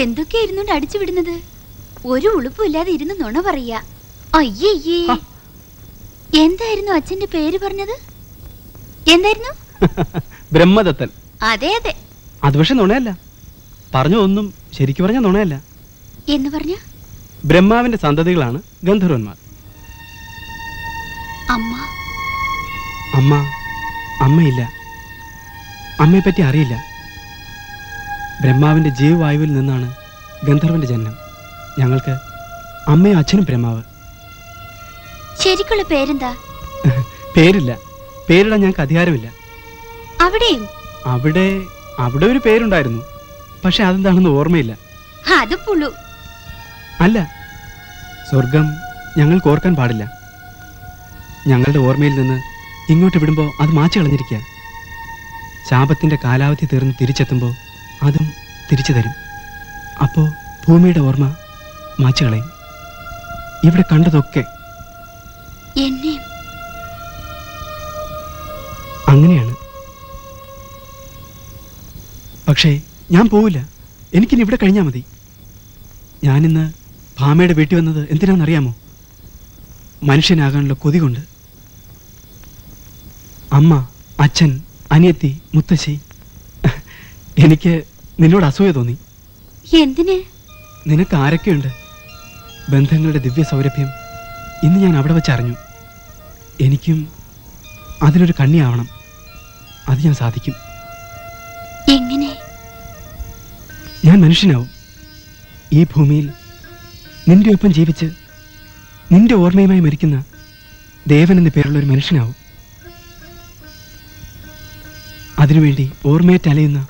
എന്തൊക്കെയായിരുന്നു അടിച്ചു വിടുന്നത്? ഒരു ഉളുപ്പില്ലാതെ ഇരുന്ന് നുണ പറയാ. അയ്യേ, എന്തായിരുന്നു അച്ഛന്റെ പേര് പറഞ്ഞത്? എന്തായിരുന്നു? ബ്രഹ്മദത്തൻ. അതെ അതെ. അത് പക്ഷെ നുണയല്ല. പറഞ്ഞു ഒന്നും ശരിക്കു പറഞ്ഞ നുണയല്ല. എന്ന് പറഞ്ഞ ബ്രഹ്മാവിന്റെ സന്തതികളാണ് ഗന്ധർവന്മാർ. അമ്മ അമ്മ അമ്മയില്ല. അമ്മയെ പറ്റി അറിയില്ല. ബ്രഹ്മാവിന്റെ ജീവവായുവിൽ നിന്നാണ് ഗന്ധർവന്റെ ജന്മം. ഞങ്ങൾക്ക് അമ്മയും അച്ഛനും ബ്രഹ്മാവ്. ശരിക്കുള്ള പേരെന്താ? പേരില്ല. പേരിടാൻ ഞങ്ങൾക്ക് അധികാരമില്ല. അവിടെയും അവിടെ ഒരു പേരുണ്ടായിരുന്നു. പക്ഷെ അതെന്താണെന്ന് ഓർമ്മയില്ല. അത് പുളു അല്ല. സ്വർഗം ഞങ്ങൾക്ക് ഓർക്കാൻ പാടില്ല. ഞങ്ങളുടെ ഓർമ്മയിൽ നിന്ന് ഇങ്ങോട്ട് വിടുമ്പോൾ അത് മാച്ചു കളഞ്ഞിരിക്കുക. ശാപത്തിന്റെ കാലാവധി തീർന്ന് തിരിച്ചെത്തുമ്പോൾ അതും തിരിച്ചു തരും. അപ്പോൾ ഭൂമിയുടെ ഓർമ്മ മാച്ചു കളയും. ഇവിടെ കണ്ടതൊക്കെ എന്നെയും അങ്ങനെയാണ്. പക്ഷേ ഞാൻ പോവില്ല. എനിക്കിനി ഇവിടെ കഴിഞ്ഞാൽ മതി. ഞാനിന്ന് ഭാമയുടെ വീട്ടിൽ വന്നത് എന്തിനാണെന്നറിയാമോ? മനുഷ്യനാകാനുള്ള കൊതി കൊണ്ട്. അമ്മ, അച്ഛൻ, അനിയത്തി, മുത്തശ്ശി. എനിക്ക് നിന്നോട് അസൂയ തോന്നി. എന്തിന്? നിനക്ക് ആരൊക്കെയുണ്ട്? ബന്ധങ്ങളുടെ ദിവ്യ സൗരഭ്യം ഇന്ന് ഞാൻ അവിടെ വെച്ച് അറിഞ്ഞു. എനിക്കും അതിനൊരു കണ്ണിയാവണം. അത് ഞാൻ സാധിക്കും. എങ്ങനെ? ഞാൻ മനുഷ്യനാവും. ഈ ഭൂമിയിൽ നിന്റെ ഒപ്പം ജീവിച്ച് നിന്റെ ഓർമ്മയുമായി മരിക്കുന്ന ദേവൻ എന്ന പേരുള്ള ഒരു മനുഷ്യനാവും. അതിനുവേണ്ടി ഓർമ്മയേറ്റ് അലയുന്ന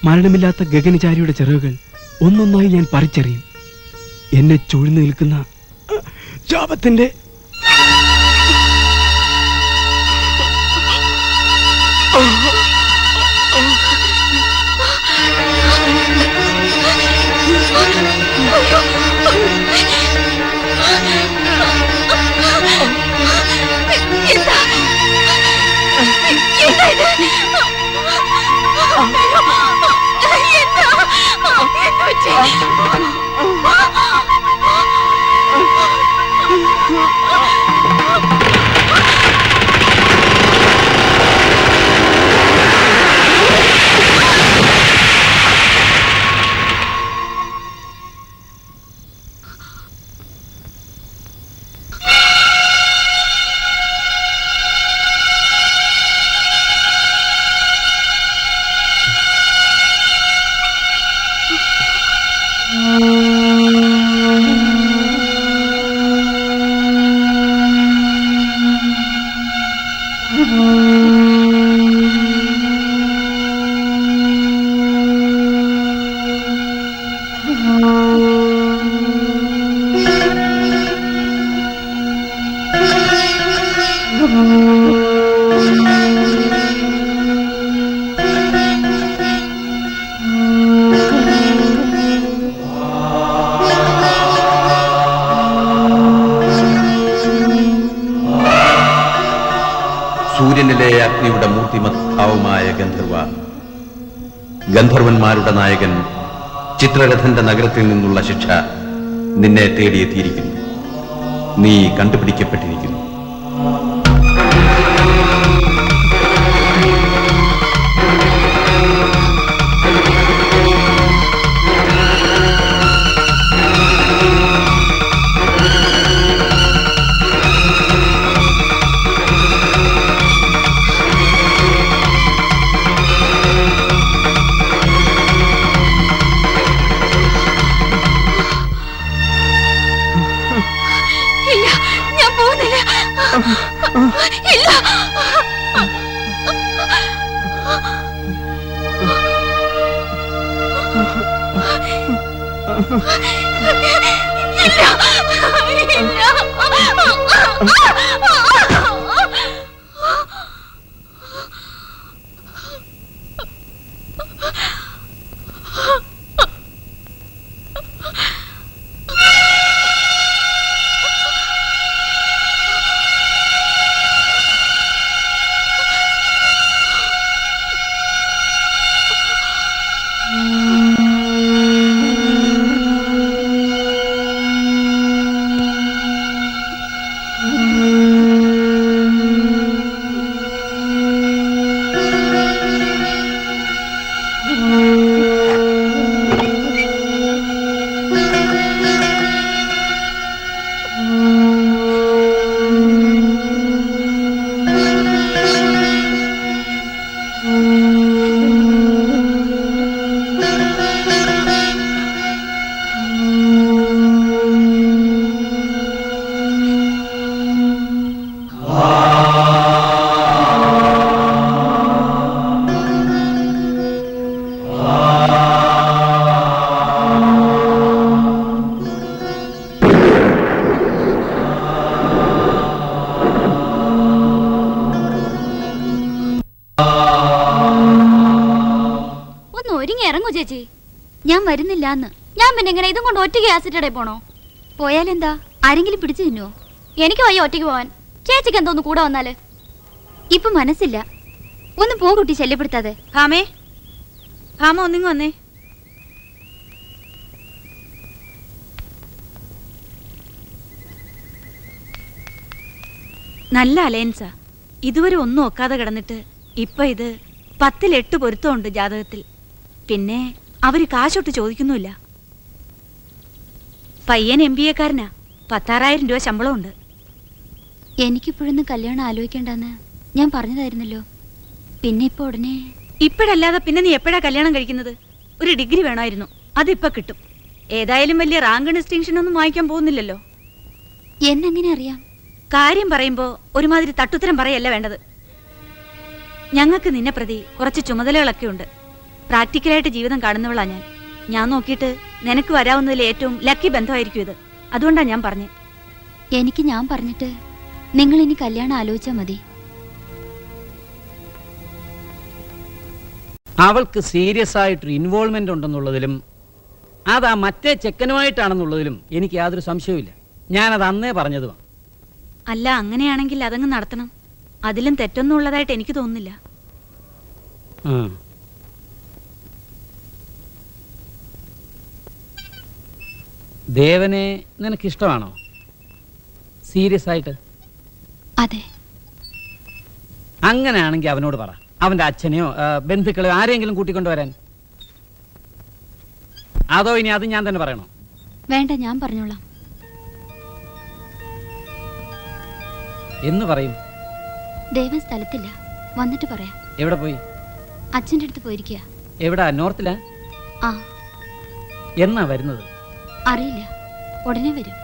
മരണമില്ലാത്ത ഗഗനചാരിയുടെ ചിറകുകൾ ഒന്നൊന്നായി ഞാൻ പറിച്ചെറിയും. എന്നെ ചൂഴ്ന്നു നിൽക്കുന്ന ശാപത്തിന്റെ സൂര്യനിലെ അഗ്നിയുടെ മൂർത്തിമത്ഭാവമായ ഗന്ധർവ, ഗന്ധർവന്മാരുടെ നായകൻ ചിത്രരഥന്റെ നഗരത്തിൽ നിന്നുള്ള ശിക്ഷ നിന്നെ തേടിയെത്തിയിരിക്കുന്നു. നീ കണ്ടുപിടിക്കപ്പെട്ടിരിക്കുന്നു. ഞാൻ വരുന്നില്ലാന്ന്. ഞാൻ പിന്നെ എങ്ങനെ ഇതും കൊണ്ട് ഒറ്റയ്ക്ക് ആസിറ്റടെ പോണോ? പോയാലെന്താ? ആരെങ്കിലും പിടിച്ചു തിന്നോ? എനിക്ക് വയ്യ ഒറ്റയ്ക്ക് പോവാൻ. ചേച്ചിക്ക് എന്തോന്ന് കൂടെ വന്നാല്? ഇപ്പൊ മനസ്സില്ല. ഒന്ന് പോ കുട്ടി, ശല്യപ്പെടുത്താതെ. ഭാമേ, ഭാമ ഒന്നിങ്ങ് വന്നേ. നല്ല അലയൻസാ. ഇതുവരെ ഒന്നും ഒക്കാതെ കിടന്നിട്ട് ഇപ്പൊ ഇത് 10-ൽ 8 പൊരുത്തമുണ്ട് ജാതകത്തിൽ. പിന്നെ അവര് കാശൊട്ട് ചോദിക്കുന്നുമില്ല. പയ്യൻ MBA-കാരനാ. 16,000 രൂപ ശമ്പളമുണ്ട്. എനിക്കിപ്പോഴൊന്നും കല്യാണം ആലോചിക്കണ്ടെന്ന് ഞാൻ പറഞ്ഞതായിരുന്നല്ലോ. പിന്നെ ഇപ്പൊ ഉടനെ ഇപ്പോഴല്ലാതെ പിന്നെ നീ എപ്പോഴാ കല്യാണം കഴിക്കുന്നത്? ഒരു ഡിഗ്രി വേണമായിരുന്നു, അതിപ്പോ കിട്ടും. ഏതായാലും വലിയ റാങ്ക് ഡിസ്റ്റിങ്ഷൻ ഒന്നും വാങ്ങിക്കാൻ പോകുന്നില്ലല്ലോ. എന്നെങ്ങനെ അറിയാം? കാര്യം പറയുമ്പോ ഒരുമാതിരി തട്ടുത്തരം പറയല്ല വേണ്ടത്. ഞങ്ങൾക്ക് നിന്നെ പ്രതി കുറച്ച് ചുമതലകളൊക്കെ ഉണ്ട്. പ്രാക്ടിക്കലായിട്ട് ജീവിതം കാണുന്നവളാ ഞാൻ. ഞാൻ നോക്കിയിട്ട് നിനക്ക് വരാവുന്നതിൽ ഏറ്റവും ലക്കി ബന്ധമായിരിക്കും ഇത്. അതുകൊണ്ടാ ഞാൻ പറഞ്ഞേ. എനിക്ക് ഞാൻ പറഞ്ഞിട്ട് നിങ്ങൾ ഇനി കല്യാണം ആലോചിച്ചാ മതി. അവൾക്ക് സീരിയസ് ആയിട്ടൊരു ഇൻവോൾവ്മെന്റ് ഉണ്ടെന്നുള്ളതിലും അത് ആ മറ്റേ ചെക്കനുമായിട്ടാണെന്നുള്ളതിലും എനിക്ക് യാതൊരു സംശയവുമില്ല. ഞാനത് അന്നേ പറഞ്ഞതുമാണ്. അല്ല, അങ്ങനെയാണെങ്കിൽ അതങ്ങ് നടത്തണം. അതിലും തെറ്റൊന്നും ഉള്ളതായിട്ട് എനിക്ക് തോന്നുന്നില്ല. ദേവനെ നിനക്കിഷ്ടമാണോ? സീരിയസ് ആയിട്ട്? അതെ. അങ്ങനെയാണെങ്കിൽ അവനോട് പറ, അവന്റെ അച്ഛനെയോ ബന്ധുക്കളെയോ ആരെങ്കിലും കൂട്ടിക്കൊണ്ടുവരാൻ. അതോ ഇനി അത് ഞാൻ തന്നെ പറയണോ? വേണ്ട, ഞാൻ പറഞ്ഞോളാം. എന്ന് പറയും? ദേവൻ സ്ഥലത്തില്ല, വന്നിട്ട് പറയാം. എവിടെ പോയി? അച്ഛൻ്റെ അടുത്ത് പോയിരിക്കുക. എവിടാ? നോർത്തിലാ? ആ. എന്നാ വരുന്നത്? അറിയില്ല, ഉടനെ വരും.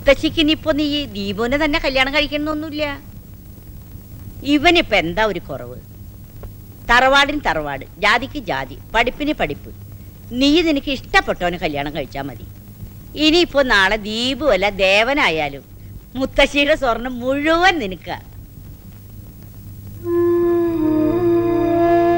മുത്തശ്ശിക്ക് ഇനിയിപ്പോ നീ ദീപുവിനെ തന്നെ കല്യാണം കഴിക്കണമെന്നൊന്നുമില്ല. ഇവനിപ്പോ എന്താ ഒരു കുറവ്? തറവാടിന് തറവാട്, ജാതിക്ക് ജാതി, പഠിപ്പിന് പഠിപ്പ്. നീ നിനക്ക് ഇഷ്ടപ്പെട്ടവന് കല്യാണം കഴിച്ചാൽ മതി. ഇനിയിപ്പോ നാളെ ദീപു അല്ല ദേവനായാലും മുത്തശ്ശിയുടെ സ്വർണം മുഴുവൻ നിനക്ക.